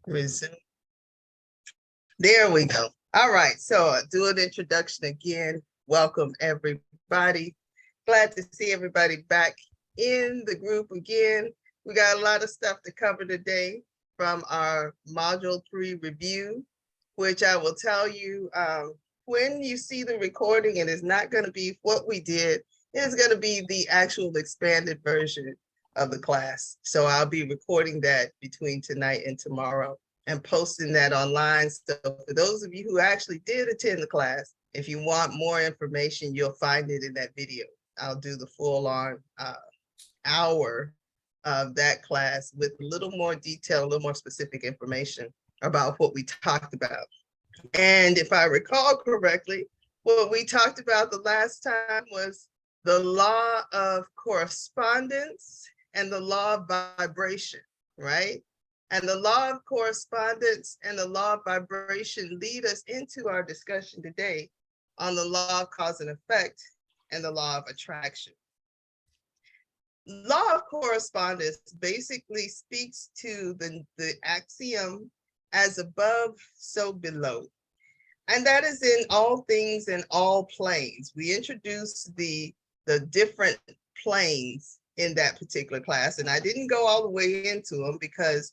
Resume. There we go. All right, so do an introduction again. Welcome everybody. Glad to see everybody back in the group again. We got a lot of stuff to cover today from our Module 3 review, which I will tell you when you see the recording, it is not going to be what we did. It's going to be the actual expanded version of the class. So I'll be recording that between tonight and tomorrow and posting that online. So for those of you who actually did attend the class, if you want more information, you'll find it in that video. I'll do the full on hour of that class with a little more detail, a little more specific information about what we talked about. And if I recall correctly, what we talked about the last time was the law of correspondence and the law of vibration, right? And the law of correspondence and the law of vibration lead us into our discussion today on the law of cause and effect and the law of attraction. Law of correspondence basically speaks to the axiom as above, so below. And that is in all things in all planes. We introduced the different planes in that particular class, and I didn't go all the way into them because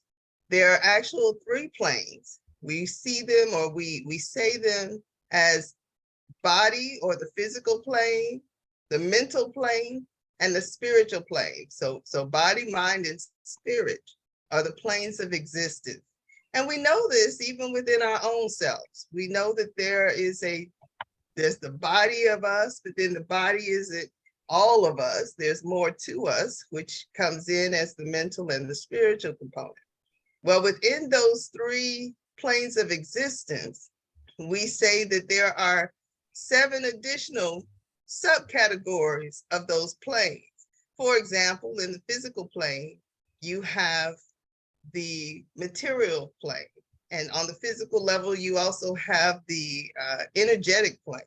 there are actual 3 planes. We see them, or we say them as body or the physical plane, the mental plane, and the spiritual plane. So body, mind, and spirit are the planes of existence. And we know this even within our own selves. We know that there's the body of us, but then the body isn't all of us. There's more to us, which comes in as the mental and the spiritual component. Well, within those 3 planes of existence, we say that there are 7 additional subcategories of those planes. For example, in the physical plane, you have the material plane. And on the physical level, you also have the energetic plane.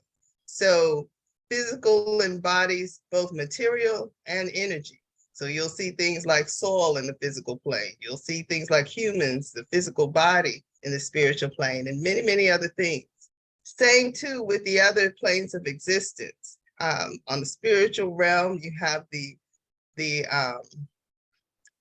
So physical embodies both material and energy. So you'll see things like soil in the physical plane. You'll see things like humans, the physical body in the spiritual plane, and many, many other things. Same too with the other planes of existence. On the spiritual realm, you have the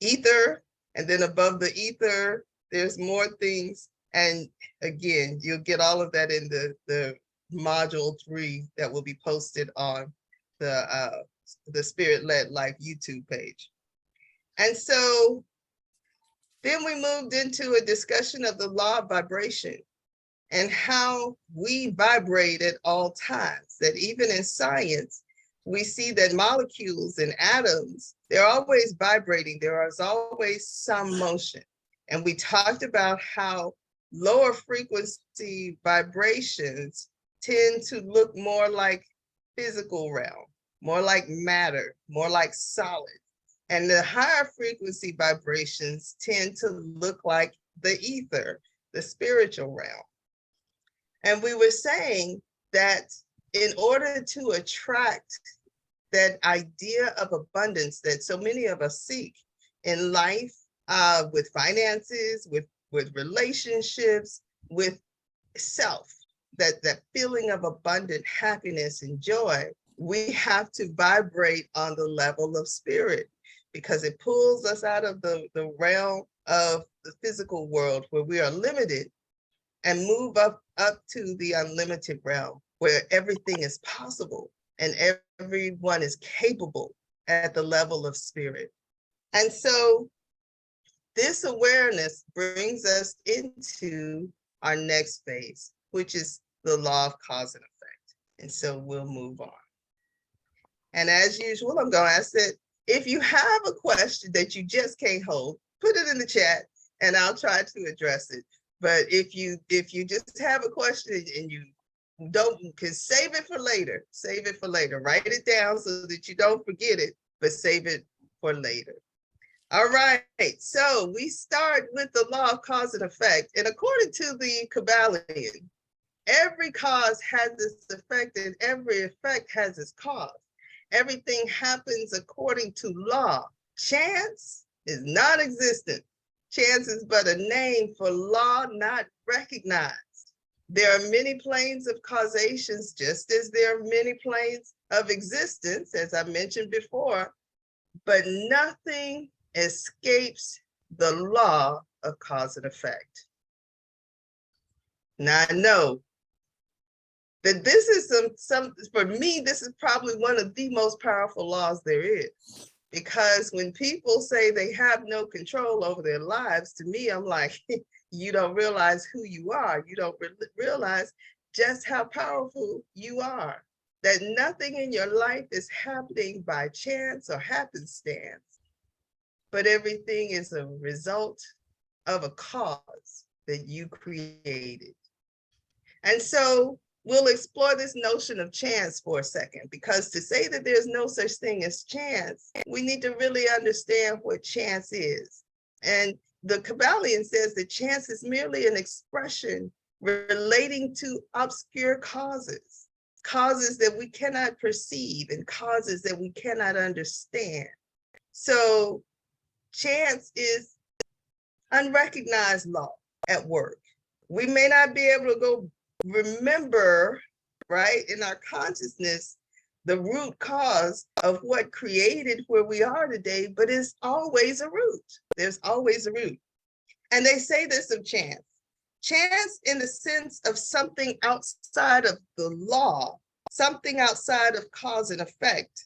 ether, and then above the ether, there's more things. And again, you'll get all of that in the module 3 that will be posted on the Spirit Led Life YouTube page. And so then we moved into a discussion of the law of vibration and how we vibrate at all times, that even in science, we see that molecules and atoms, they're always vibrating. There is always some motion. And we talked about how lower frequency vibrations tend to look more like physical realm, more like matter, more like solid. And the higher frequency vibrations tend to look like the ether, the spiritual realm. And we were saying that in order to attract that idea of abundance that so many of us seek in life, with finances, with relationships, with self, that feeling of abundant happiness and joy, we have to vibrate on the level of spirit, because it pulls us out of the realm of the physical world where we are limited and move up to the unlimited realm where everything is possible and everyone is capable at the level of spirit. And so this awareness brings us into our next phase, which is the law of cause and effect. And so we'll move on. And as usual, I'm going to ask that if you have a question that you just can't hold, put it in the chat and I'll try to address it. But if you just have a question and you can save it for later, write it down so that you don't forget it, but save it for later. All right, so we start with the law of cause and effect. And according to the Kybalion, every cause has its effect and every effect has its cause. Everything happens according to law. Chance is non-existent. Chance is but a name for law not recognized. There are many planes of causations, just as there are many planes of existence, as I mentioned before, but nothing escapes the law of cause and effect. Now I know that this is for me, this is probably one of the most powerful laws there is. Because when people say they have no control over their lives, to me, I'm like, you don't realize who you are. You don't realize just how powerful you are. That nothing in your life is happening by chance or happenstance, but everything is a result of a cause that you created. And so we'll explore this notion of chance for a second, because to say that there's no such thing as chance, we need to really understand what chance is. And the Kybalion says that chance is merely an expression relating to obscure causes, causes that we cannot perceive and causes that we cannot understand. So chance is unrecognized law at work. We may not be able to go remember, right, in our consciousness, the root cause of what created where we are today, but it's always a root. There's always a root. And they say this of chance. Chance in the sense of something outside of the law, something outside of cause and effect.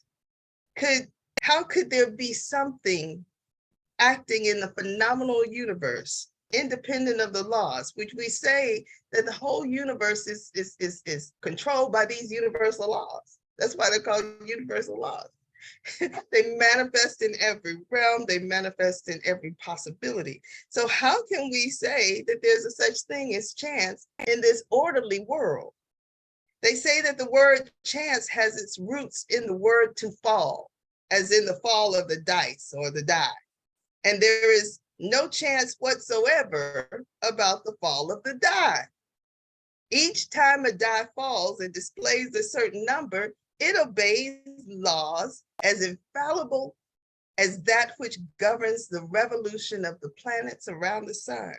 How could there be something acting in the phenomenal universe independent of the laws, which we say that the whole universe is controlled by these universal laws. That's why they're called universal laws. They manifest in every realm, they manifest in every possibility. So how can we say that there's a such thing as chance in this orderly world? They say that the word chance has its roots in the word to fall, as in the fall of the dice or the die. And there is no chance whatsoever about the fall of the die. Each time a die falls and displays a certain number, it obeys laws as infallible as that which governs the revolution of the planets around the sun.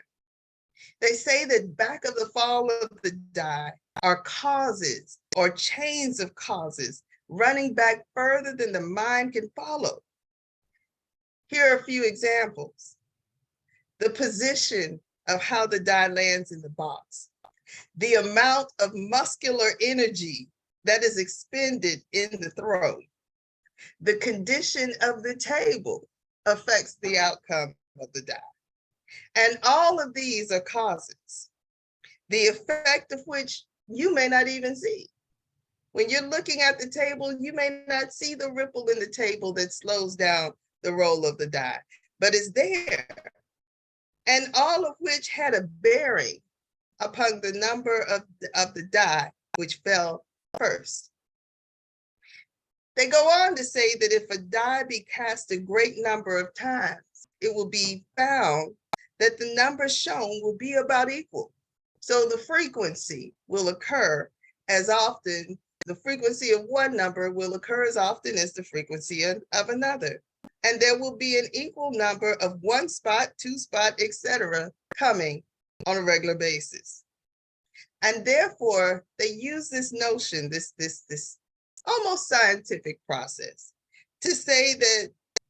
They say that back of the fall of the die are causes or chains of causes running back further than the mind can follow. Here are a few examples. The position of how the die lands in the box, the amount of muscular energy that is expended in the throw, the condition of the table affects the outcome of the die. And all of these are causes, the effect of which you may not even see. When you're looking at the table, you may not see the ripple in the table that slows down the roll of the die, but it's there. And all of which had a bearing upon the number of the die which fell first. They go on to say that if a die be cast a great number of times, it will be found that the number shown will be about equal. So the frequency will occur as often, the frequency of one number will occur as often as the frequency of another. And there will be an equal number of one spot, two spot, etc. coming on a regular basis. And therefore, they use this notion, this almost scientific process, to say that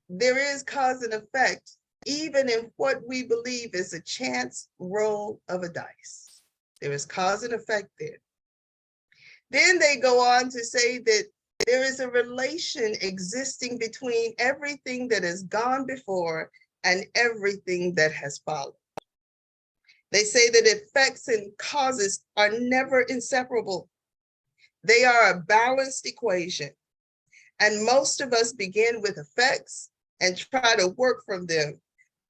there is cause and effect, even in what we believe is a chance roll of a dice. There is cause and effect there. Then they go on to say that there is a relation existing between everything that has gone before and everything that has followed. They say that effects and causes are never inseparable. They are a balanced equation. And most of us begin with effects and try to work from them.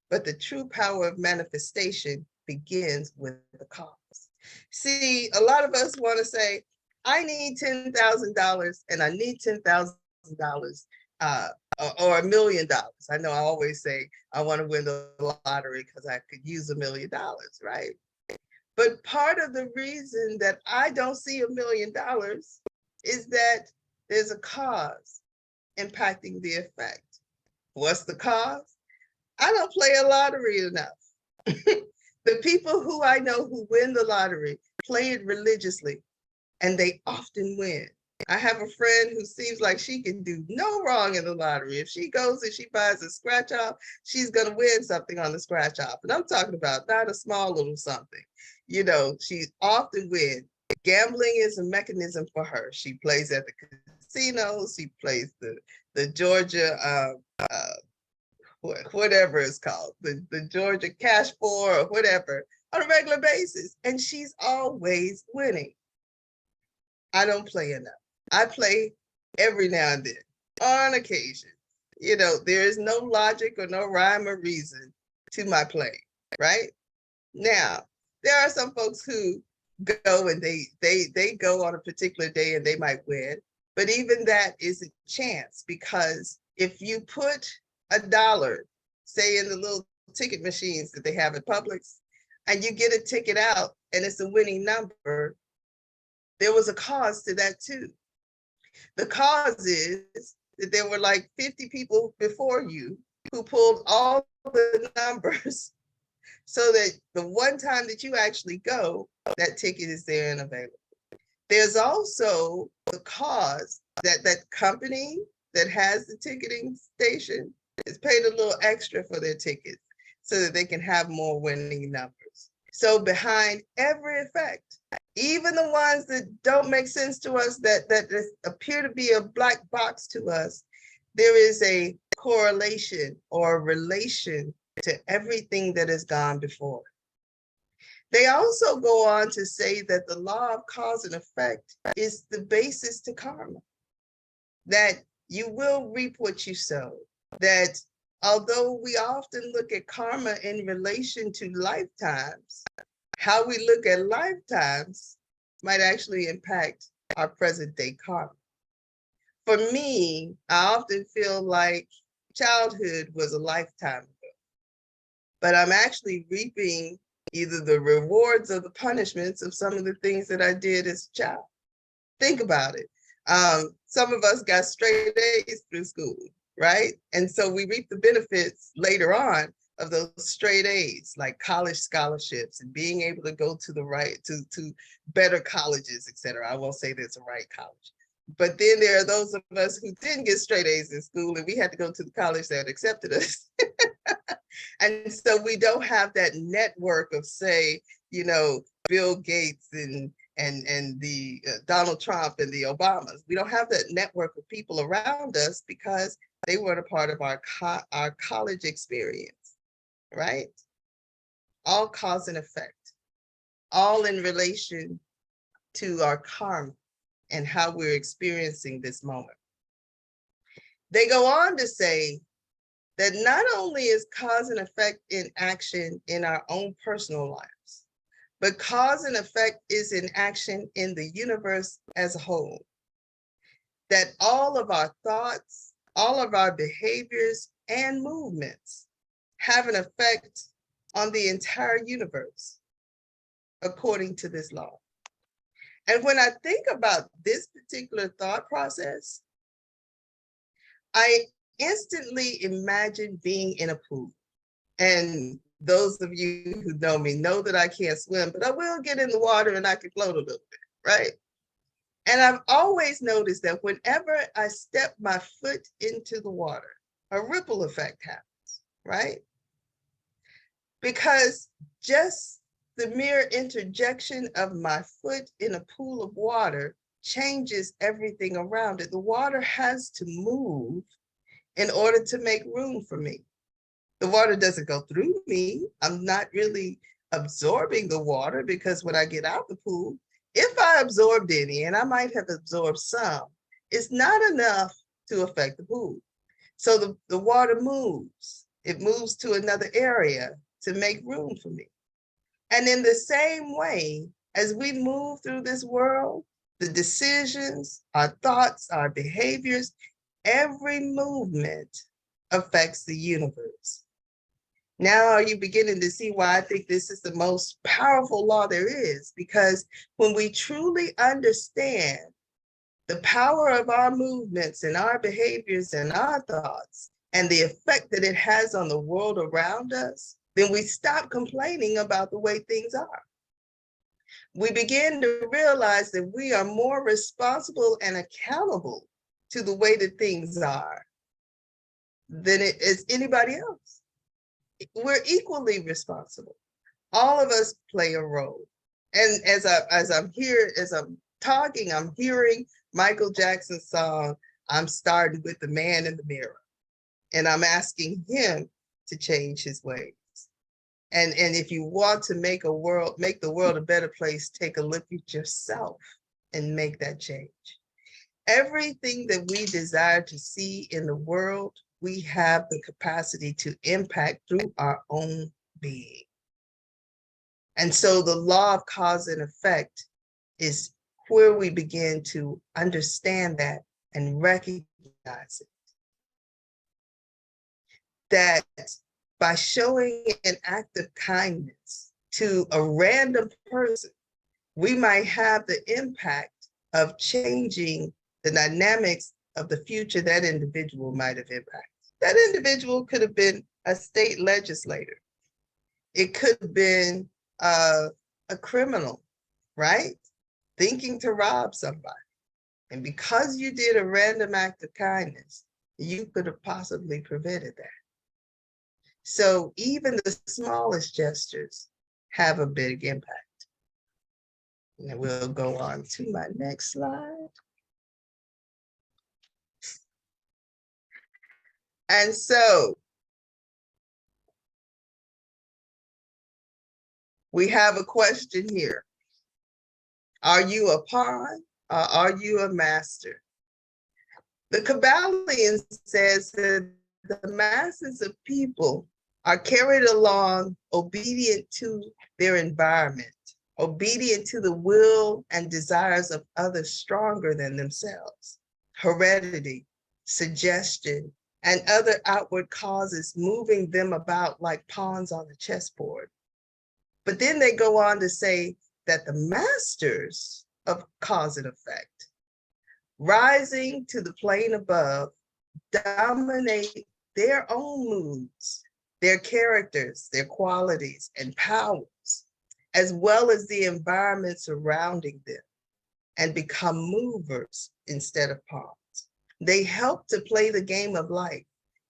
But the true power of manifestation begins with the cause. See, a lot of us want to say, I need $10,000 and I need $10,000 or $1 million. I know I always say I want to win the lottery because I could use $1 million, right? But part of the reason that I don't see $1 million is that there's a cause impacting the effect. What's the cause? I don't play a lottery enough. The people who I know who win the lottery play it religiously, and they often win. I have a friend who seems like she can do no wrong in the lottery. If she goes and she buys a scratch off, she's going to win something on the scratch off. And I'm talking about not a small little something. You know, she often wins. Gambling is a mechanism for her. She plays at the casinos. She plays the Georgia, whatever it's called, the Georgia Cash Four or whatever on a regular basis. And she's always winning. I don't play enough. I play every now and then, on occasion. You know, there is no logic or no rhyme or reason to my play, right? Now, there are some folks who go and they go on a particular day and they might win, but even that is a chance, because if you put $1, say in the little ticket machines that they have at Publix, and you get a ticket out and it's a winning number, there was a cause to that too. The cause is that there were like 50 people before you who pulled all the numbers so that the one time that you actually go, that ticket is there and available. There's also the cause that that company that has the ticketing station is paid a little extra for their tickets so that they can have more winning numbers. So behind every effect, even the ones that don't make sense to us, that appear to be a black box to us, there is a correlation or a relation to everything that has gone before. They also go on to say that the law of cause and effect is the basis to karma, that you will reap what you sow, that although we often look at karma in relation to lifetimes, how we look at lifetimes might actually impact our present day karma. For me, I often feel like childhood was a lifetime ago, but I'm actually reaping either the rewards or the punishments of some of the things that I did as a child. Think about it. Some of us got straight A's through school, right? And so we reap the benefits later on of those straight A's, like college scholarships and being able to go to the right, to better colleges, et cetera. I won't say there's a right college. But then there are those of us who didn't get straight A's in school and we had to go to the college that accepted us. And so we don't have that network of, say, you know, Bill Gates and the Donald Trump and the Obamas. We don't have that network of people around us because they weren't a part of our college experience, right? All cause and effect, all in relation to our karma and how we're experiencing this moment. They go on to say that not only is cause and effect in action in our own personal lives, but cause and effect is in action in the universe as a whole. That all of our thoughts, all of our behaviors and movements have an effect on the entire universe, according to this law. And when I think about this particular thought process, I instantly imagine being in a pool. And those of you who know me know that I can't swim, but I will get in the water and I can float a little bit, right? And I've always noticed that whenever I step my foot into the water, a ripple effect happens, right? Because just the mere interjection of my foot in a pool of water changes everything around it. The water has to move in order to make room for me. The water doesn't go through me. I'm not really absorbing the water, because when I get out the pool, if I absorbed any, and I might have absorbed some, it's not enough to affect the pool. So the water moves. It moves to another area to make room for me. And in the same way, as we move through this world, the decisions, our thoughts, our behaviors, every movement affects the universe. Now are you beginning to see why I think this is the most powerful law there is? Because when we truly understand the power of our movements and our behaviors and our thoughts and the effect that it has on the world around us, then we stop complaining about the way things are. We begin to realize that we are more responsible and accountable to the way that things are than it is anybody else. We're equally responsible. All of us play a role. And as I'm talking, I'm hearing Michael Jackson's song, I'm starting with the man in the mirror. And I'm asking him to change his ways. And if you want to make the world a better place, take a look at yourself and make that change. Everything that we desire to see in the world, we have the capacity to impact through our own being. And so the law of cause and effect is where we begin to understand that and recognize it. That by showing an act of kindness to a random person, we might have the impact of changing the dynamics of the future that individual might have impacted. That individual could have been a state legislator. It could have been a criminal, right? Thinking to rob somebody. And because you did a random act of kindness, you could have possibly prevented that. So even the smallest gestures have a big impact. And we'll go on to my next slide. And so we have a question here. Are you a pawn or are you a master? The Kybalion says that the masses of people are carried along obedient to their environment, obedient to the will and desires of others stronger than themselves, heredity, suggestion, and other outward causes moving them about like pawns on the chessboard. But then they go on to say that the masters of cause and effect, rising to the plane above, dominate their own moods, their characters, their qualities and powers, as well as the environment surrounding them, and become movers instead of pawns. They help to play the game of life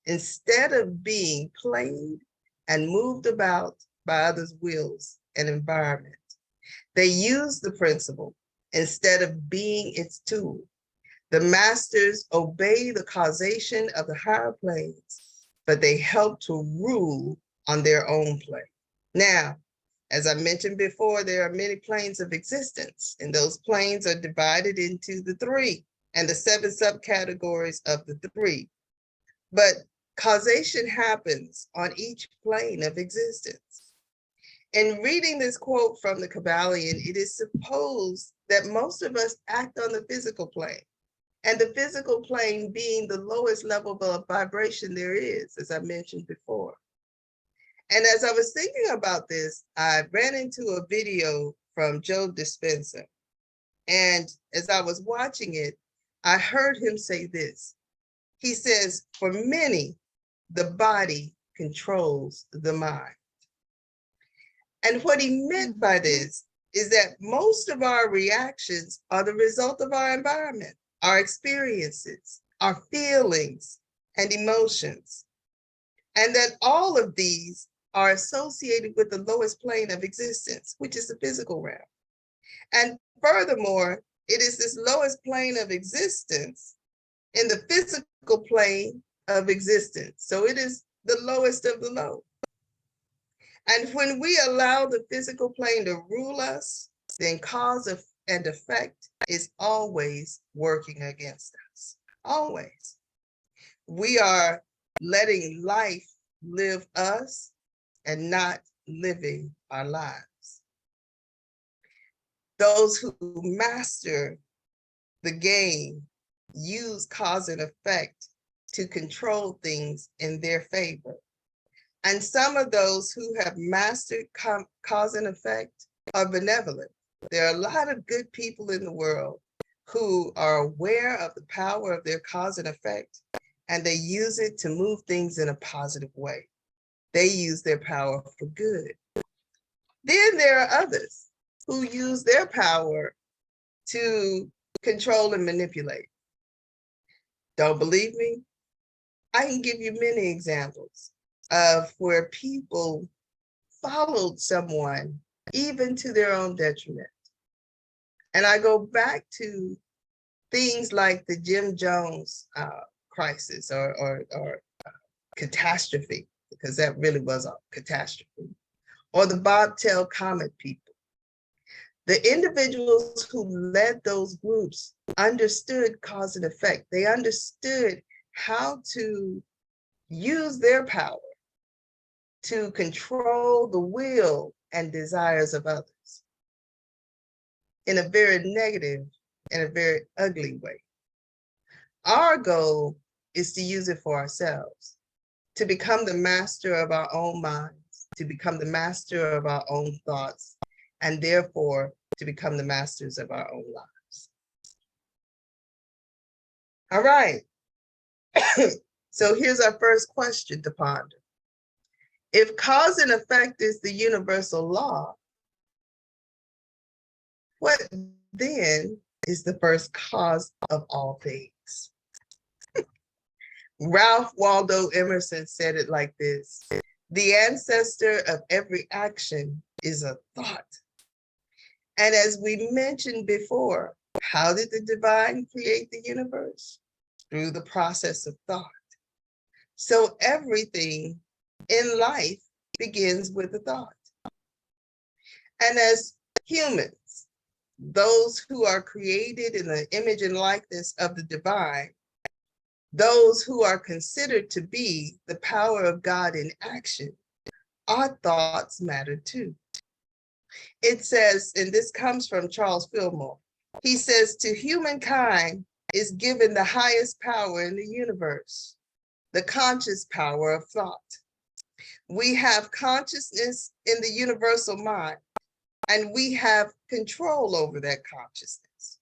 instead of being played and moved about by others' wills and environment. They use the principle instead of being its tool. The masters obey the causation of the higher planes, but they help to rule on their own plane. Now, as I mentioned before, there are many planes of existence, and those planes are divided into the three and the 7 subcategories of the three. But causation happens on each plane of existence. In reading this quote from the Kybalion, it is supposed that most of us act on the physical plane, and the physical plane being the lowest level of vibration there is, as I mentioned before. And as I was thinking about this, I ran into a video from Joe Dispenza. And as I was watching it, I heard him say this. He says, for many, the body controls the mind. And what he meant by this is that most of our reactions are the result of our environment, our experiences, our feelings and emotions. And that all of these are associated with the lowest plane of existence, which is the physical realm. And furthermore, it is this lowest plane of existence in the physical plane of existence. So it is the lowest of the low. And when we allow the physical plane to rule us, then cause and effect is always working against us, always. We are letting life live us and not living our lives. Those who master the game use cause and effect to control things in their favor. And some of those who have mastered cause and effect are benevolent. There are a lot of good people in the world who are aware of the power of their cause and effect, and they use it to move things in a positive way. They use their power for good. Then there are others who use their power to control and manipulate. Don't believe me? I can give you many examples of where people followed someone even to their own detriment. And I go back to things like the Jim Jones crisis or catastrophe, because that really was a catastrophe, or the Bobtail Comet people. The individuals who led those groups understood cause and effect. They understood how to use their power to control the will and desires of others in a very negative and a very ugly way. Our goal is to use it for ourselves, to become the master of our own minds, to become the master of our own thoughts, and therefore to become the masters of our own lives. All right. So here's our first question to ponder. If cause and effect is the universal law, what then is the first cause of all things? Ralph Waldo Emerson said it like this: the ancestor of every action is a thought. And as we mentioned before, how did the divine create the universe? Through the process of thought. So everything in life begins with a thought. And as humans, those who are created in the image and likeness of the divine, those who are considered to be the power of God in action, our thoughts matter too. It says, and this comes from Charles Fillmore, he says, to humankind is given the highest power in the universe, the conscious power of thought. We have consciousness in the universal mind, and we have control over that consciousness.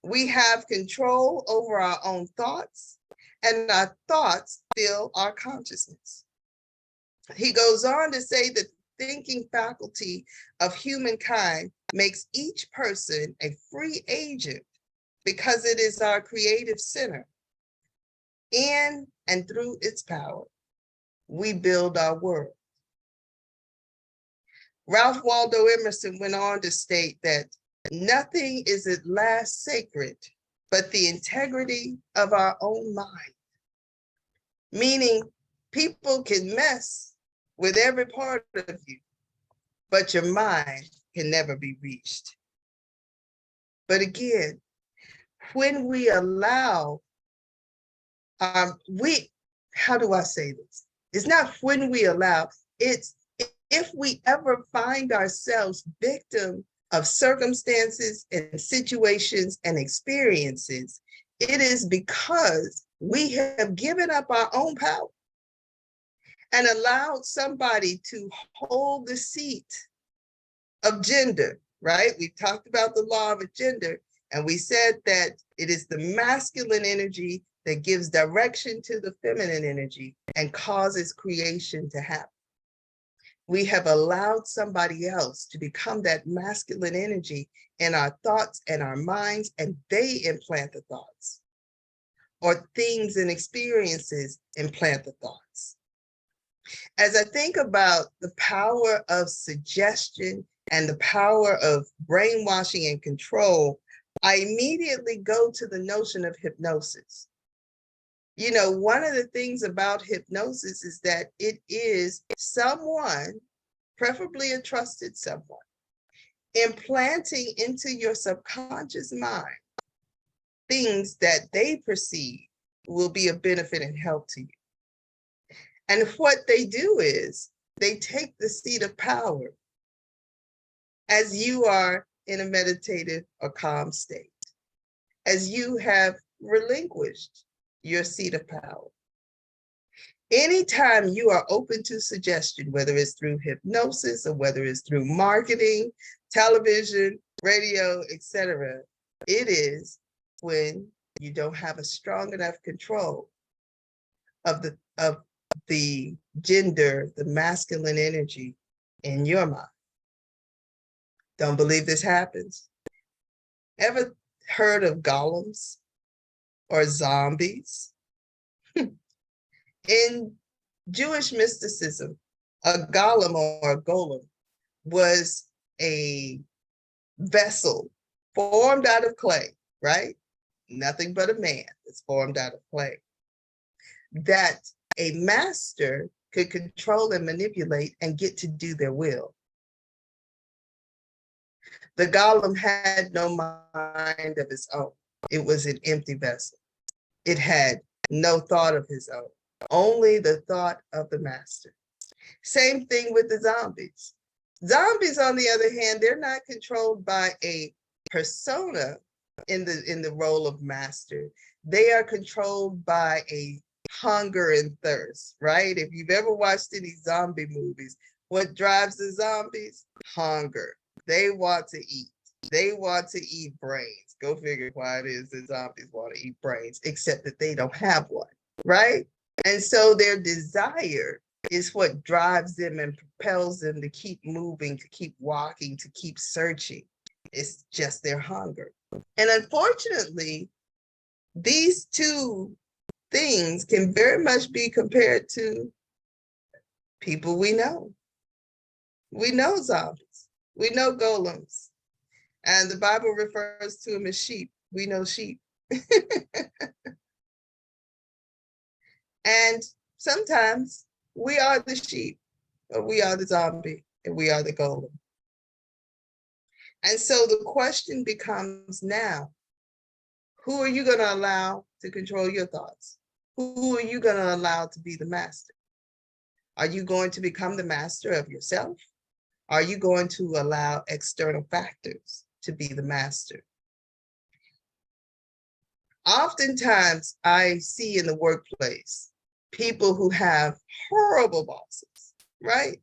We have control over our own thoughts, and our thoughts fill our consciousness. He goes on to say that the thinking faculty of humankind makes each person a free agent because it is our creative center. In and through its power, we build our world. Ralph Waldo Emerson went on to state that nothing is at last sacred but the integrity of our own mind. Meaning, people can mess with every part of you, but your mind can never be reached. But again, when we allow, how do I say this? It's not when we allow, it's if we ever find ourselves victim of circumstances and situations and experiences, it is because we have given up our own power and allowed somebody to hold the seat of gender, right? We talked about the law of gender, and we said that it is the masculine energy that gives direction to the feminine energy and causes creation to happen. We have allowed somebody else to become that masculine energy in our thoughts and our minds, and they implant the thoughts. Or things and experiences implant the thoughts. As I think about the power of suggestion and the power of brainwashing and control, I immediately go to the notion of hypnosis. You know, one of the things about hypnosis is that it is someone, preferably a trusted someone, implanting into your subconscious mind things that they perceive will be of benefit and help to you. And what they do is they take the seat of power as you are in a meditative or calm state, as you have relinquished your seat of power. Anytime you are open to suggestion, whether it's through hypnosis or whether it's through marketing, television, radio, etc., it is when you don't have a strong enough control of the gender, the masculine energy in your mind. Don't believe this happens? Ever heard of golems or zombies? In Jewish mysticism, a golem or a golem was a vessel formed out of clay, right? Nothing but a man that's formed out of clay, that a master could control and manipulate and get to do their will. The golem had no mind of its own. It was an empty vessel. It had no thought of his own, only the thought of the master. Same thing with the zombies. Zombies, on the other hand, they're not controlled by a persona in the role of master. They are controlled by a hunger and thirst, right? If you've ever watched any zombie movies, what drives the zombies? Hunger. They want to eat. They want to eat brains. Go figure why it is that zombies want to eat brains, except that they don't have one, right? And so their desire is what drives them and propels them to keep moving, to keep walking, to keep searching. It's just their hunger. And unfortunately, these two things can very much be compared to people we know. We know zombies. We know golems. And the Bible refers to them as sheep. We know sheep. And sometimes we are the sheep, or we are the zombie, and we are the golem. And so the question becomes now, who are you going to allow to control your thoughts? Who are you going to allow to be the master? Are you going to become the master of yourself? Are you going to allow external factors to be the master? Oftentimes, I see in the workplace people who have horrible bosses, right?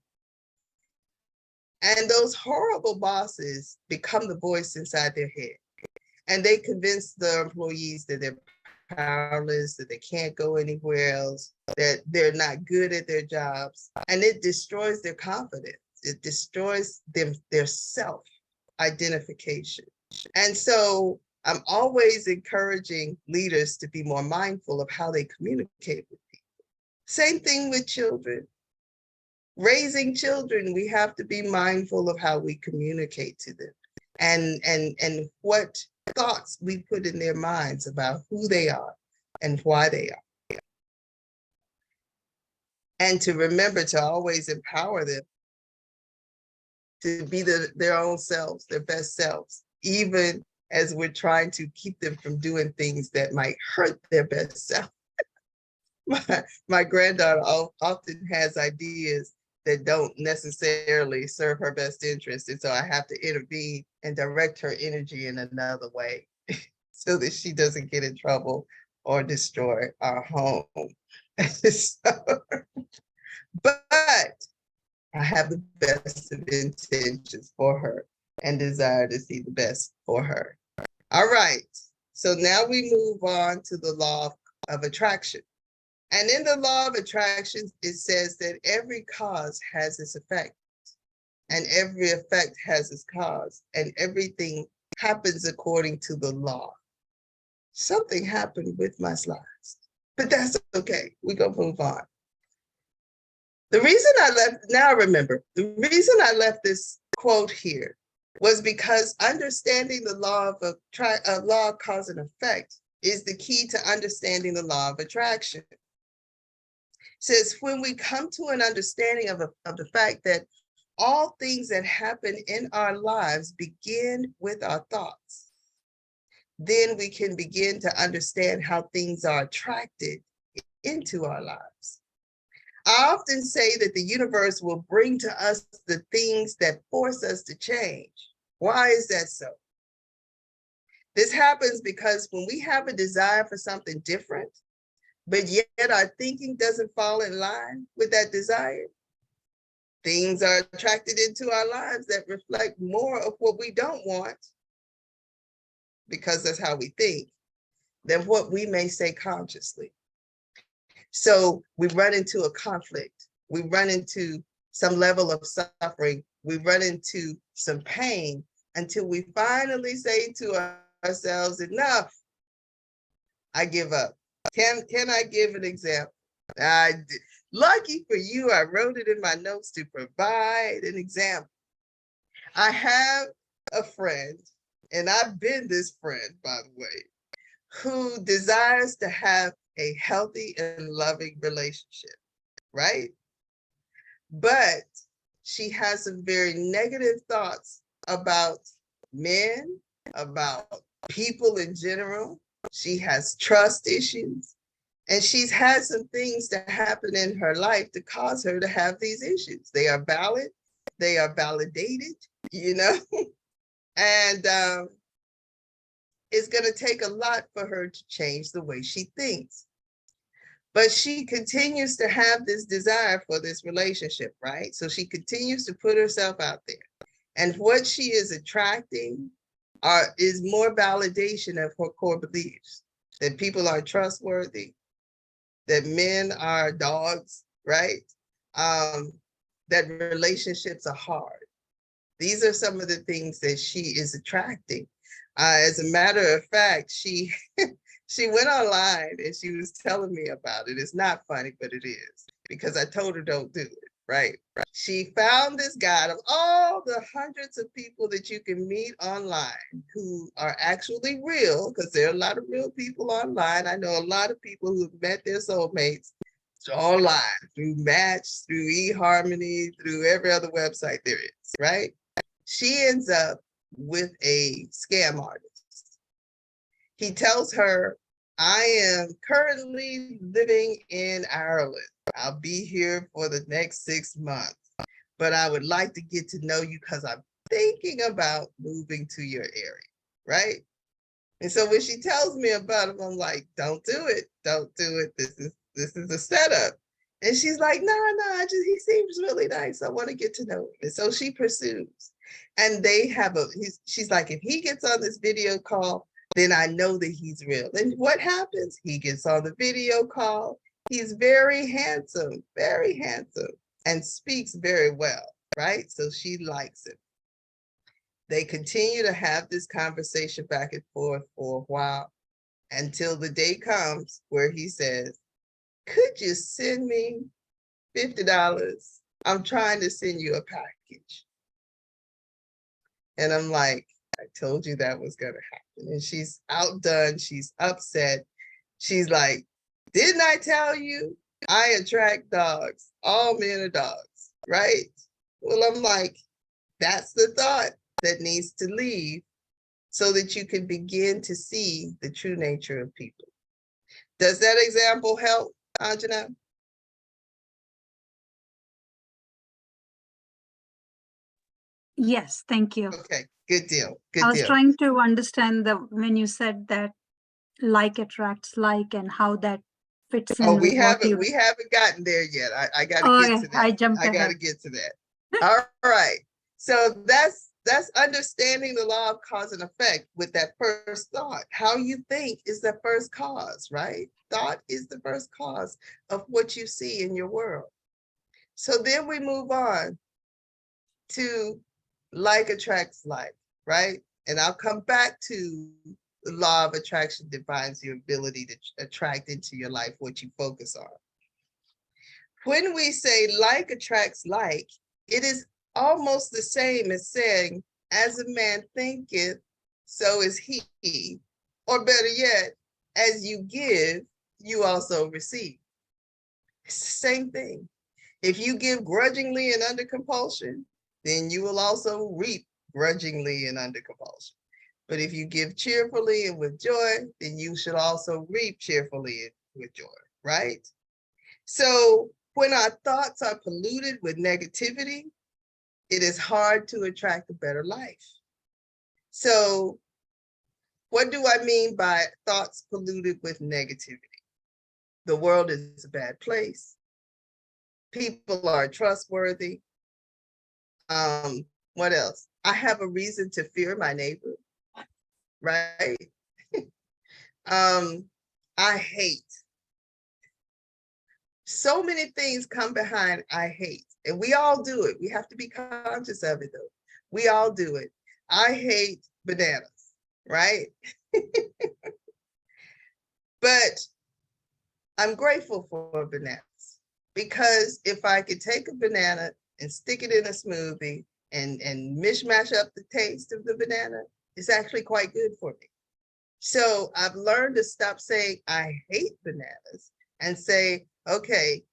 And those horrible bosses become the voice inside their head. And they convince the employees that they're powerless, that they can't go anywhere else, that they're not good at their jobs. And it destroys their confidence. It destroys their self-identification. And so I'm always encouraging leaders to be more mindful of how they communicate with people. Same thing with children. Raising children, we have to be mindful of how we communicate to them and what thoughts we put in their minds about who they are and why they are. And to remember to always empower them to be their own selves, their best selves, even as we're trying to keep them from doing things that might hurt their best self. My granddaughter often has ideas that don't necessarily serve her best interest. And so I have to intervene and direct her energy in another way so that she doesn't get in trouble or destroy our home. But I have the best of intentions for her and desire to see the best for her. All right, so now we move on to the law of attraction. And in the law of attraction, it says that every cause has its effect, and every effect has its cause, and everything happens according to the law. Something happened with my slides, but that's okay. We're going to move on. The reason I left, now I remember, the reason I left this quote here was because understanding the law of cause and effect is the key to understanding the law of attraction. Says when we come to an understanding of the fact that all things that happen in our lives begin with our thoughts, then we can begin to understand how things are attracted into our lives. I often say that the universe will bring to us the things that force us to change. Why is that so? This happens because when we have a desire for something different, but yet our thinking doesn't fall in line with that desire, things are attracted into our lives that reflect more of what we don't want, because that's how we think, than what we may say consciously. So we run into a conflict. We run into some level of suffering. We run into some pain until we finally say to ourselves, enough, I give up. Can I give an example? Lucky for you, I wrote it in my notes to provide an example. I have a friend, and I've been this friend, by the way, who desires to have a healthy and loving relationship, right? But she has some very negative thoughts about men, about people in general. She has trust issues, and she's had some things that happen in her life to cause her to have these issues. They are valid, they are validated, you know, and it's going to take a lot for her to change the way she thinks. But she continues to have this desire for this relationship, right? So she continues to put herself out there. And what she is attracting is more validation of her core beliefs, that people are trustworthy, that men are dogs, right? That relationships are hard. These are some of the things that she is attracting. As a matter of fact, she she went online and she was telling me about it. It's not funny, but it is, because I told her don't do it, right? She found this guy of all the hundreds of people that you can meet online who are actually real, because there are a lot of real people online. I know a lot of people who've met their soulmates online through Match, through eHarmony, through every other website there is, right? She ends up with a scam artist. He tells her, I am currently living in Ireland. I'll be here for the next 6 months, but I would like to get to know you because I'm thinking about moving to your area, right? And so when she tells me about him, I'm like, don't do it. Don't do it. This is a setup. And she's like, no, he seems really nice. I want to get to know him. And so she pursues. And they have she's like, if he gets on this video call, then I know that he's real. And what happens? He gets on the video call. He's very handsome, and speaks very well, right? So she likes him. They continue to have this conversation back and forth for a while until the day comes where he says, could you send me $50? I'm trying to send you a package. And I'm like, I told you that was going to happen. And she's outdone. She's upset. She's like, didn't I tell you I attract dogs? All men are dogs, right? Well, I'm like, that's the thought that needs to leave so that you can begin to see the true nature of people. Does that example help, Anjana? Yes, thank you. Okay, good deal. I was trying to understand when you said that like attracts like and how that fits in. Oh, we haven't gotten there yet. I got to get to that. I jumped ahead. I got to get to that. All right. So that's understanding the law of cause and effect with that first thought. How you think is the first cause, right? Thought is the first cause of what you see in your world. So then we move on to like attracts like, right? And I'll come back to the law of attraction defines your ability to attract into your life what you focus on. When we say like attracts like, it is almost the same as saying, as a man thinketh, so is he. Or better yet, as you give, you also receive. It's the same thing. If you give grudgingly and under compulsion, then you will also reap grudgingly and under compulsion. But if you give cheerfully and with joy, then you should also reap cheerfully and with joy, right? So when our thoughts are polluted with negativity, it is hard to attract a better life. So what do I mean by thoughts polluted with negativity? The world is a bad place. People are trustworthy. What else? I have a reason to fear my neighbor, right? I hate So many things come behind I hate, and we all do it. We have to be conscious of it though. We all do it. I hate bananas, right? But I'm grateful for bananas because if I could take a banana and stick it in a smoothie and mishmash up the taste of the banana, it's actually quite good for me. So I've learned to stop saying I hate bananas and say, okay,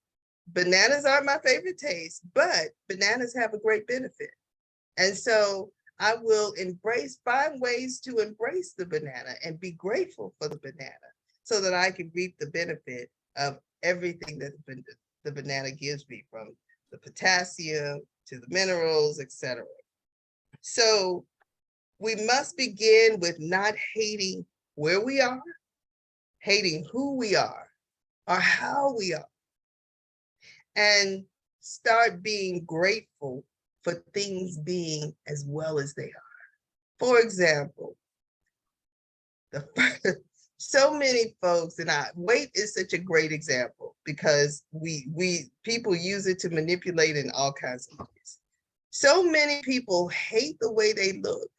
bananas aren't my favorite taste, but bananas have a great benefit. And so I will find ways to embrace the banana and be grateful for the banana so that I can reap the benefit of everything that the banana gives me, from the potassium to the minerals, etc. So we must begin with not hating where we are, hating who we are, or how we are, and start being grateful for things being as well as they are. For example, so many folks, and weight is such a great example because people use it to manipulate in all kinds of ways. So many people hate the way they look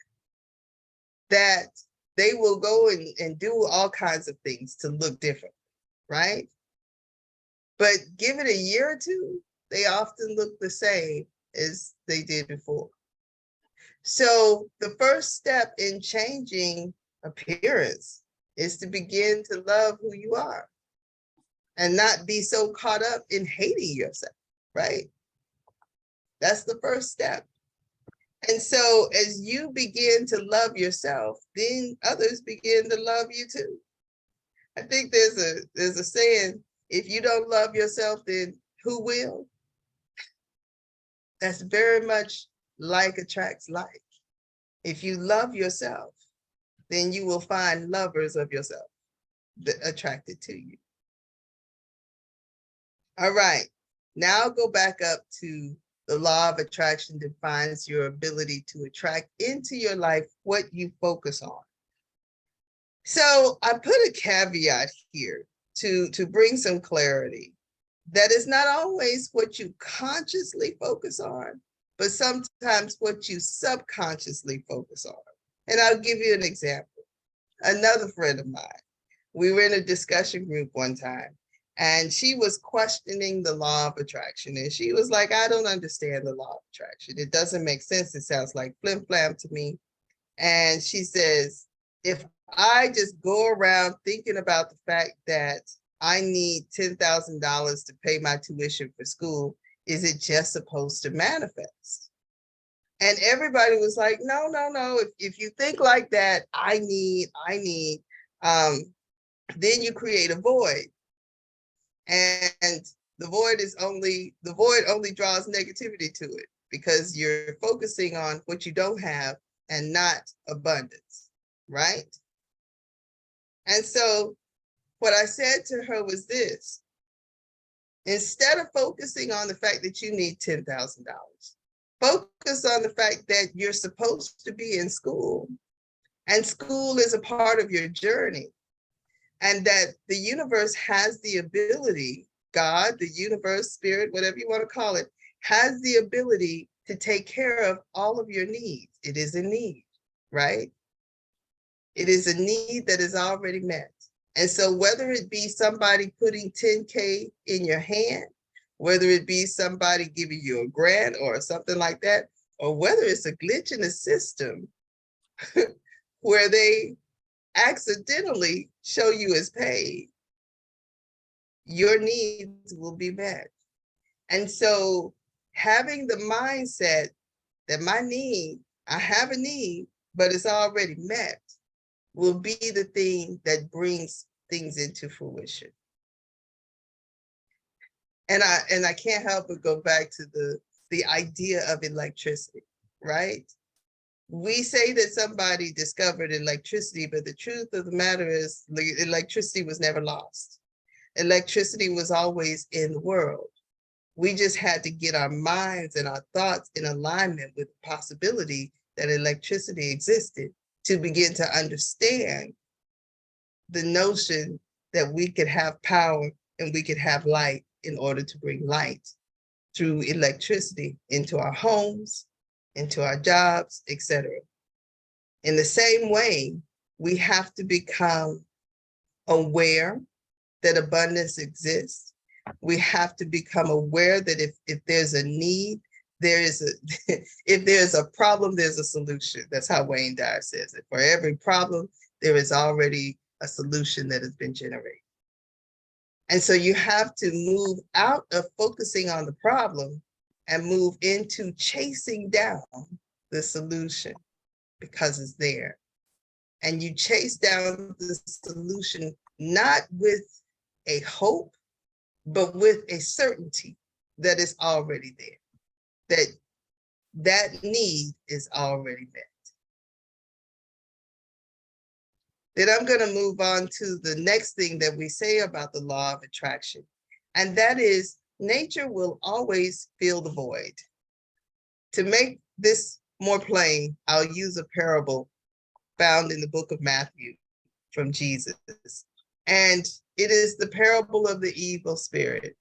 that they will go and do all kinds of things to look different, right? But give it a year or two, they often look the same as they did before. So the first step in changing appearance is to begin to love who you are and not be so caught up in hating yourself, right? That's the first step. And so as you begin to love yourself, then others begin to love you too. I think there's a saying, if you don't love yourself, then who will? That's very much like attracts like. If you love yourself, then you will find lovers of yourself that attracted to you. All right, now go back up to the law of attraction defines your ability to attract into your life what you focus on. So I put a caveat here to bring some clarity. That is not always what you consciously focus on, but sometimes what you subconsciously focus on. And I'll give you an example. Another friend of mine, we were in a discussion group one time, and she was questioning the law of attraction. And she was like, I don't understand the law of attraction. It doesn't make sense. It sounds like flim flam to me. And she says, if I just go around thinking about the fact that I need $10,000 to pay my tuition for school, is it just supposed to manifest? And everybody was like, no, no, no. If you think like that, I need, then you create a void. And the void only draws negativity to it because you're focusing on what you don't have and not abundance, right? And so what I said to her was this: instead of focusing on the fact that you need $10,000, focus on the fact that you're supposed to be in school, and school is a part of your journey, and that the universe has the ability, God, the universe, spirit, whatever you want to call it, has the ability to take care of all of your needs. It is a need, right? It is a need that is already met. And so whether it be somebody putting 10K in your hand, whether it be somebody giving you a grant or something like that, or whether it's a glitch in the system where they accidentally show you as paid, your needs will be met. And so having the mindset that I have a need, but it's already met, will be the thing that brings things into fruition. And I can't help but go back to the idea of electricity, right? We say that somebody discovered electricity, but the truth of the matter is electricity was never lost. Electricity was always in the world. We just had to get our minds and our thoughts in alignment with the possibility that electricity existed to begin to understand the notion that we could have power and we could have light in order to bring light through electricity into our homes, into our jobs, etc. In the same way, we have to become aware that abundance exists. We have to become aware that if there's a need, there is a if there's a problem, there's a solution. That's how Wayne Dyer says it. For every problem, there is already a solution that has been generated. And so you have to move out of focusing on the problem and move into chasing down the solution because it's there. And you chase down the solution not with a hope, but with a certainty that it's already there, that need is already met. Then I'm going to move on to the next thing that we say about the law of attraction, and that is nature will always fill the void. To make this more plain, I'll use a parable found in the book of Matthew from Jesus. And it is the parable of the evil spirit.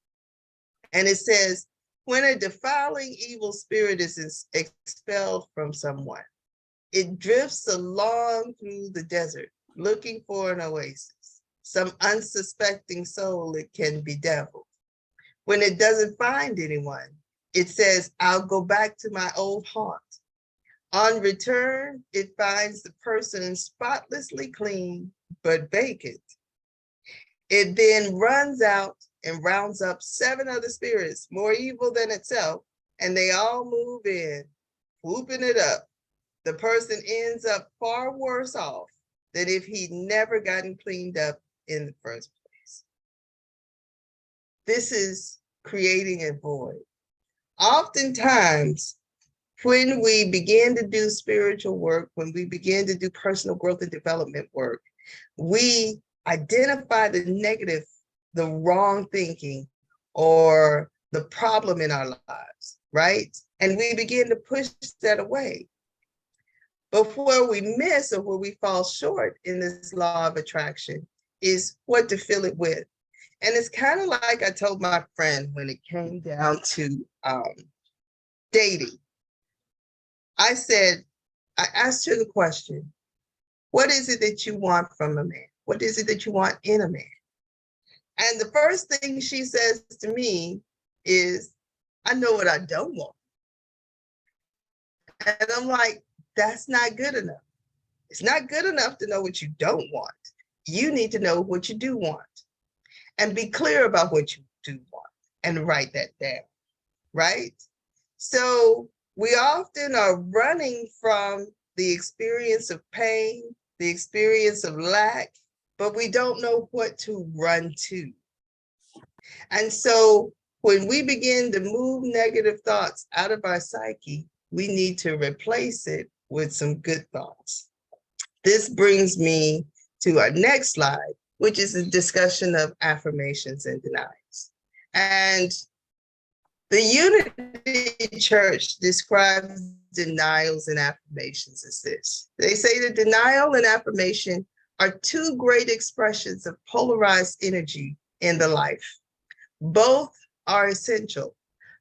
And it says, when a defiling evil spirit is expelled from someone, it drifts along through the desert, looking for an oasis, some unsuspecting soul it can bedevil. When it doesn't find anyone, it says, I'll go back to my old haunt. On return, it finds the person spotlessly clean, but vacant. It then runs out and rounds up 7 other spirits more evil than itself, and they all move in, whooping it up. The person ends up far worse off than if he'd never gotten cleaned up in the first place. This is creating a void. Oftentimes, when we begin to do spiritual work, when we begin to do personal growth and development work, we identify the negative, the wrong thinking, or the problem in our lives, right? And we begin to push that away. But where we miss or where we fall short in this law of attraction is what to fill it with. And it's kind of like I told my friend when it came down to dating. I asked her the question, what is it that you want from a man? What is it that you want in a man? And the first thing she says to me is, I know what I don't want. And I'm like, that's not good enough. It's not good enough to know what you don't want. You need to know what you do want and be clear about what you do want and write that down, right? So we often are running from the experience of pain, the experience of lack, but we don't know what to run to. And so when we begin to move negative thoughts out of our psyche, we need to replace it with some good thoughts. This brings me to our next slide, which is a discussion of affirmations and denials. And the Unity Church describes denials and affirmations as this. They say that denial and affirmation are 2 great expressions of polarized energy in the life. Both are essential.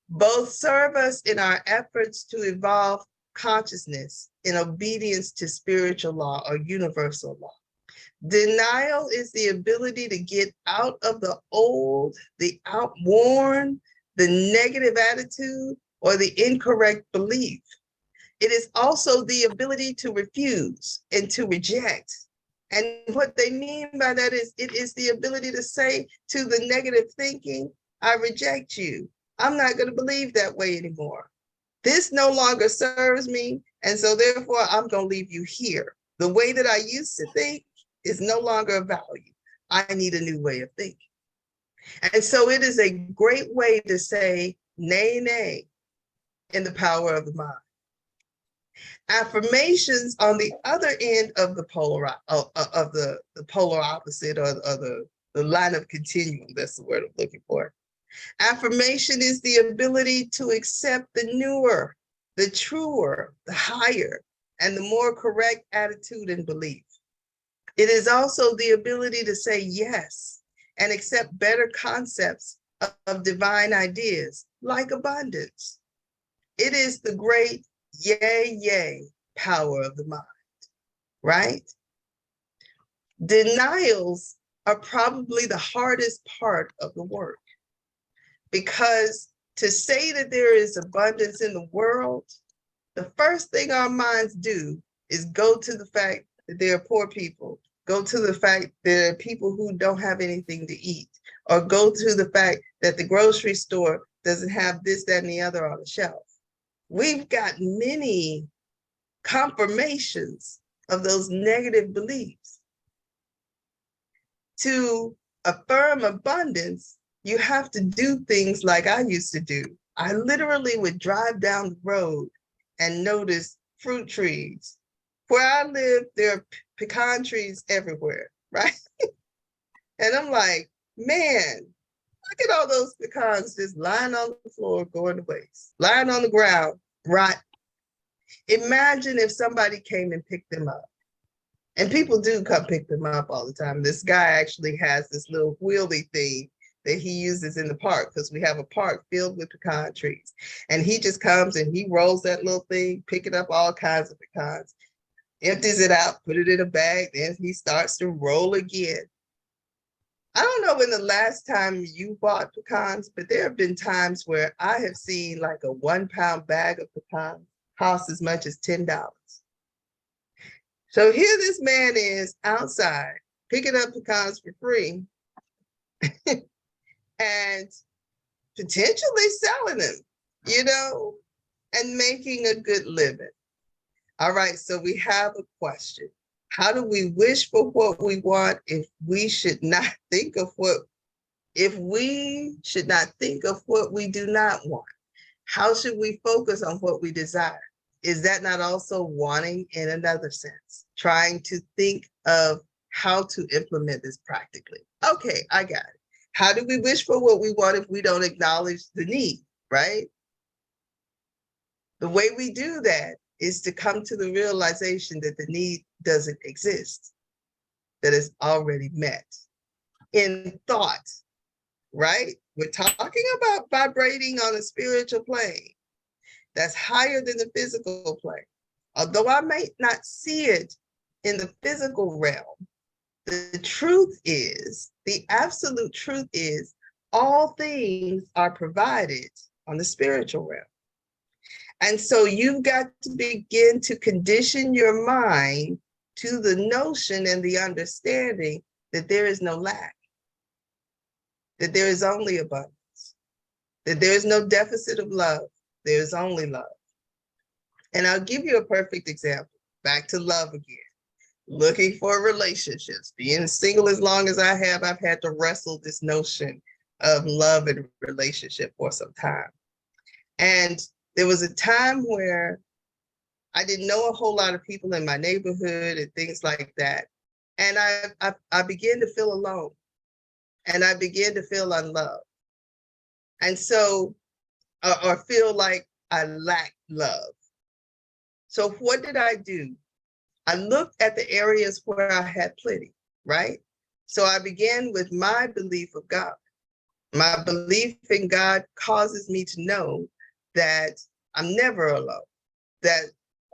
Both serve us in our efforts to evolve consciousness in obedience to spiritual law or universal law. Denial is the ability to get out of the old, the outworn, the negative attitude, or the incorrect belief. It is also the ability to refuse and to reject. And what they mean by that is it is the ability to say to the negative thinking, I reject you. I'm not going to believe that way anymore. This no longer serves me, and so therefore I'm going to leave you here. The way that I used to think is no longer of value. I need a new way of thinking. And so it is a great way to say nay, nay in the power of the mind. Affirmations on the other end of the polar opposite or the line of continuum, that's the word I'm looking for. Affirmation is the ability to accept the newer, the truer, the higher, and the more correct attitude and belief. It is also the ability to say yes and accept better concepts of divine ideas like abundance. It is the great yay, yay power of the mind, right? Denials are probably the hardest part of the work, because to say that there is abundance in the world, the first thing our minds do is go to the fact that there are poor people, go to the fact there are people who don't have anything to eat, or go to the fact that the grocery store doesn't have this, that, and the other on the shelf. We've got many confirmations of those negative beliefs. To affirm abundance, you have to do things like I used to do. I literally would drive down the road and notice fruit trees. Where I live, there are pecan trees everywhere, right? And I'm like, man, look at all those pecans just lying on the floor, going to waste, lying on the ground, rot. Imagine if somebody came and picked them up. And people do come pick them up all the time. This guy actually has this little wheelie thing that he uses in the park, because we have a park filled with pecan trees. And he just comes and he rolls that little thing, picking up all kinds of pecans, empties it out, put it in a bag, then he starts to roll again. I don't know when the last time you bought pecans, but there have been times where I have seen like a 1 pound bag of pecans cost as much as $10. So here this man is outside picking up pecans for free and potentially selling them, you know, and making a good living. All right, so we have a question. How do we wish for what we want if we should not think of what we do not want? How should we focus on what we desire? Is that not also wanting in another sense? Trying to think of how to implement this practically. Okay, I got it. How do we wish for what we want if we don't acknowledge the need, right? The way we do that is to come to the realization that the need doesn't exist, that it's already met in thought, right? We're talking about vibrating on a spiritual plane that's higher than the physical plane. Although I may not see it in the physical realm, the truth is, the absolute truth is, all things are provided on the spiritual realm. And so you've got to begin to condition your mind to the notion and the understanding that there is no lack, that there is only abundance, that there is no deficit of love, there is only love. And I'll give you a perfect example. Back to love again. Looking for relationships. Being single as long as I have, I've had to wrestle this notion of love and relationship for some time. And there was a time where I didn't know a whole lot of people in my neighborhood and things like that. And I began to feel alone, and I began to feel unloved. And so, or feel like I lacked love. So what did I do? I looked at the areas where I had plenty, right? So I began with my belief of God. My belief in God causes me to know that I'm never alone, that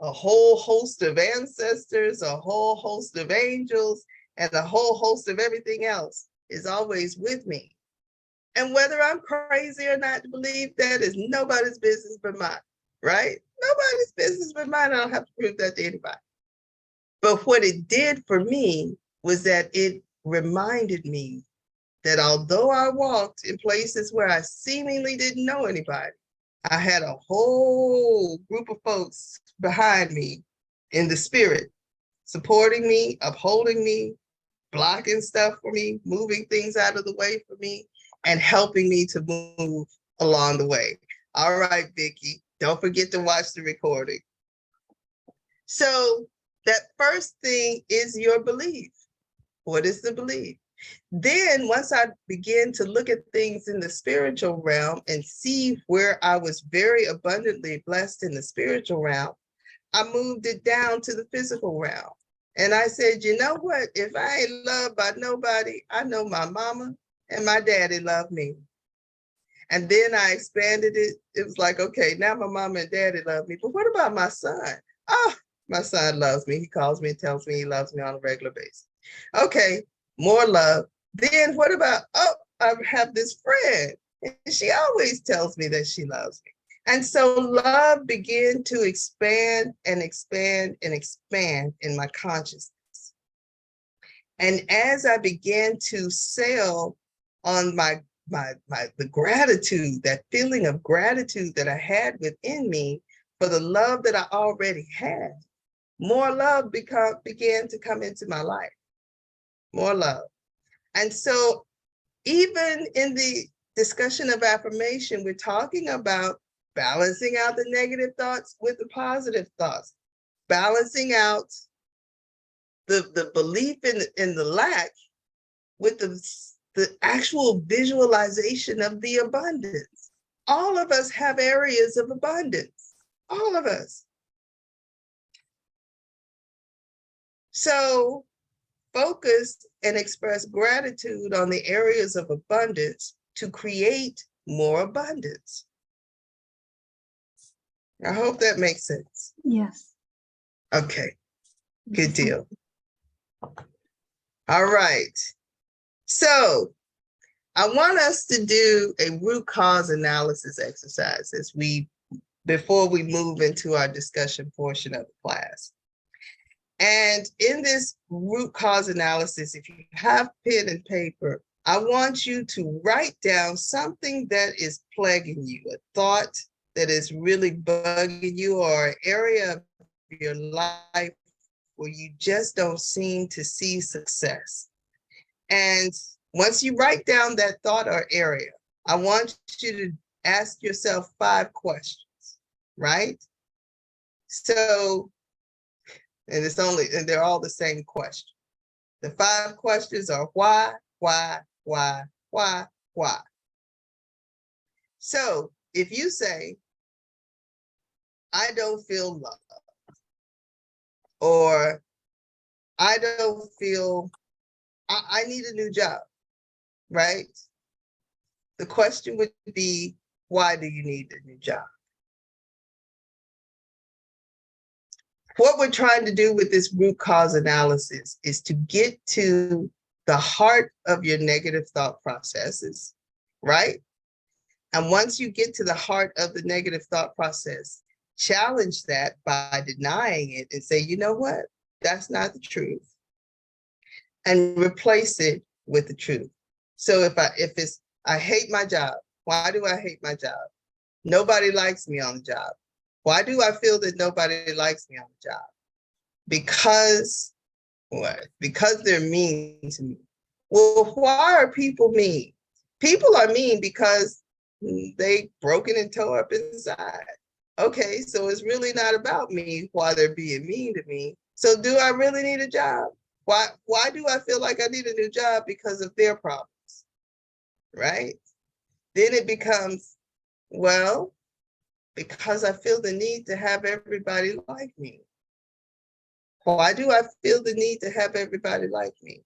a whole host of ancestors, a whole host of angels, and a whole host of everything else is always with me. And whether I'm crazy or not to believe that is nobody's business but mine, right? Nobody's business but mine. I don't have to prove that to anybody. But what it did for me was that it reminded me that although I walked in places where I seemingly didn't know anybody, I had a whole group of folks behind me in the spirit, supporting me, upholding me, blocking stuff for me, moving things out of the way for me, and helping me to move along the way. All right, Vicki, don't forget to watch the recording. So that first thing is your belief. What is the belief? Then once I began to look at things in the spiritual realm and see where I was very abundantly blessed in the spiritual realm, I moved it down to the physical realm. And I said, you know what? If I ain't loved by nobody, I know my mama and my daddy love me. And then I expanded it. It was like, okay, now my mom and daddy love me, but what about my son? Oh, my son loves me. He calls me and tells me he loves me on a regular basis. Okay, more love. Then what about, oh, I have this friend and she always tells me that she loves me. And so love began to expand and expand and expand in my consciousness. And as I began to sail on the gratitude, that feeling of gratitude that I had within me for the love that I already had, more love began to come into my life, more love. And so even in the discussion of affirmation, we're talking about balancing out the negative thoughts with the positive thoughts, balancing out the belief in the lack with the actual visualization of the abundance. All of us have areas of abundance, all of us. So focus and express gratitude on the areas of abundance to create more abundance. I hope that makes sense. Yes. Okay, good deal. All right. So I want us to do a root cause analysis exercise before we move into our discussion portion of the class. And in this root cause analysis, if you have pen and paper, I want you to write down something that is plaguing you, a thought that is really bugging you, or an area of your life where you just don't seem to see success. And once you write down that thought or area, I want you to ask yourself 5 questions, right? So, and they're all the same question. The 5 questions are why. So if you say, I don't feel love, or I don't feel, I need a new job, right? The question would be, why do you need a new job? What we're trying to do with this root cause analysis is to get to the heart of your negative thought processes, right? And once you get to the heart of the negative thought process, challenge that by denying it and say, you know what? That's not the truth. And replace it with the truth. So if it's, I hate my job. Why do I hate my job? Nobody likes me on the job. Why do I feel that nobody likes me on the job? Because what? Because they're mean to me. Well, why are people mean? People are mean because they broken and tore up inside. Okay, so it's really not about me why they're being mean to me. So do I really need a job? Why do I feel like I need a new job? Because of their problems, right? Then it becomes, well, because I feel the need to have everybody like me. Why do I feel the need to have everybody like me?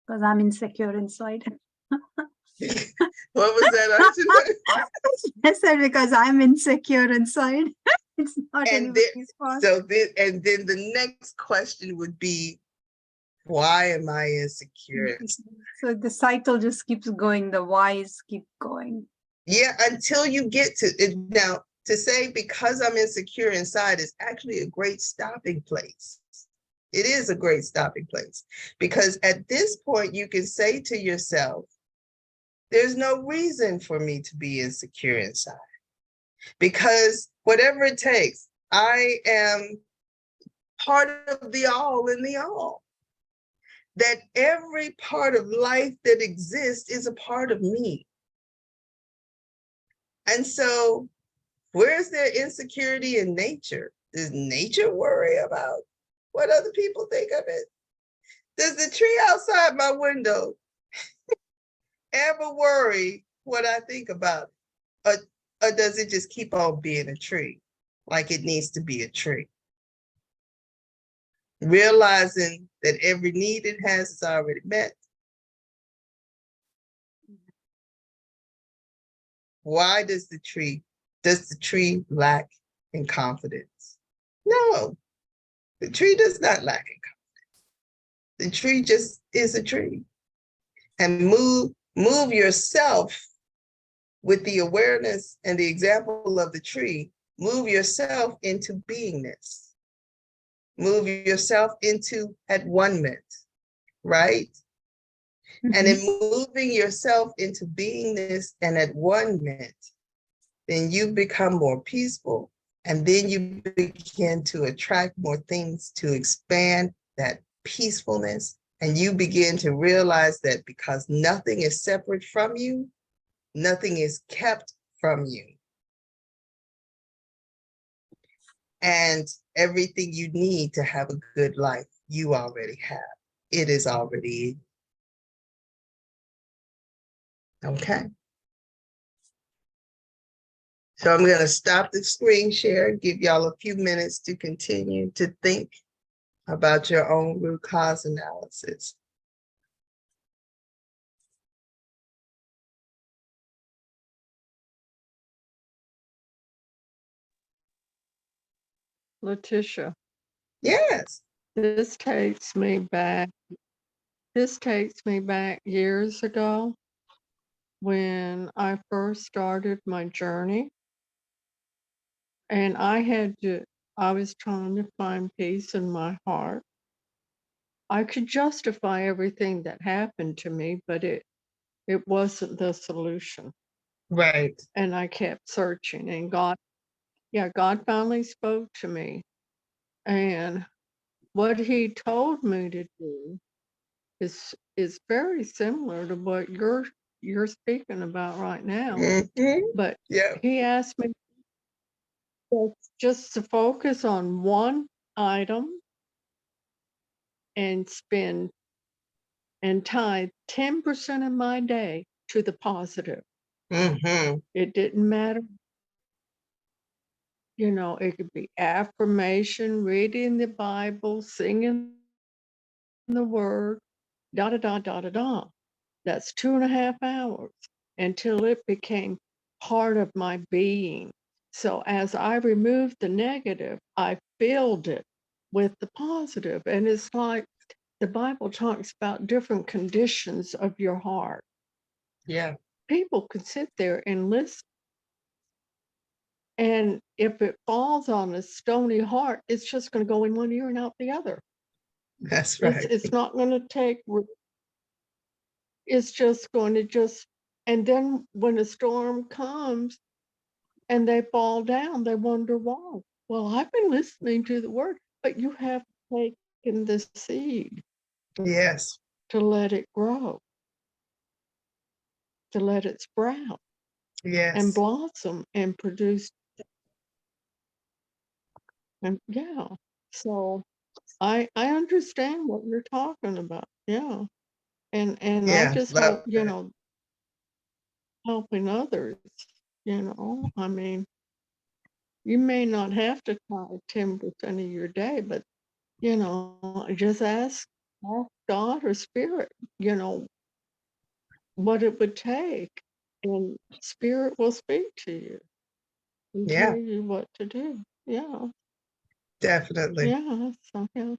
Because I'm insecure inside. What was that? I said because I'm insecure inside. It's not And anybody's fault. then the next question would be, why am I insecure? So the cycle just keeps going. The whys keep going. Yeah, until you get to it. Now, to say because I'm insecure inside is actually a great stopping place. It is a great stopping place because at this point you can say to yourself, there's no reason for me to be insecure inside because whatever it takes, I am part of the all in the all. That every part of life that exists is a part of me. And so where's their insecurity in nature? Does nature worry about what other people think of it? Does the tree outside my window ever worry what I think about it? Or does it just keep on being a tree like it needs to be a tree? Realizing that every need it has is already met. Why does the tree lack in confidence? No, the tree does not lack in confidence. The tree just is a tree. And move yourself with the awareness and the example of the tree, move yourself into beingness. Move yourself into at one-ment, right? And in moving yourself into beingness and at one-ment, then you become more peaceful, and then you begin to attract more things to expand that peacefulness. And you begin to realize that because nothing is separate from you, nothing is kept from you. And everything you need to have a good life, you already have. It is already in. Okay. So I'm going to stop the screen share, give y'all a few minutes to continue to think about your own root cause analysis. Letitia, Yes. this takes me back years ago when I first started my journey. And I was trying to find peace in my heart. I could justify everything that happened to me, but it wasn't the solution. Right. And I kept searching, and God finally spoke to me. And what he told me to do is very similar to what you're speaking about right now. Mhm. But Yeah. he asked me just to focus on one item and tie 10% of my day to the positive. Mhm. It didn't matter. It could be affirmation, reading the Bible, singing the word, da da da da da da. That's 2.5 hours until it became part of my being. So as I removed the negative, I filled it with the positive. And it's like the Bible talks about different conditions of your heart. Yeah. People can sit there and listen. And if it falls on a stony heart, it's just going to go in one ear and out the other. That's right. It's not going to take root. It's just going to and then when a storm comes and they fall down, they wonder why. Well, I've been listening to the word, but you have taken the seed Yes. to let it grow, to let it sprout and Yes. blossom and produce. And so I understand what you're talking about. Yeah. And I Yeah. just Love hope, it. helping others, I mean, you may not have to tie 10% of your day, but, just ask God or spirit, what it would take, and spirit will speak to you and Yeah. tell you what to do. Yeah. Definitely. Yeah. So, yeah.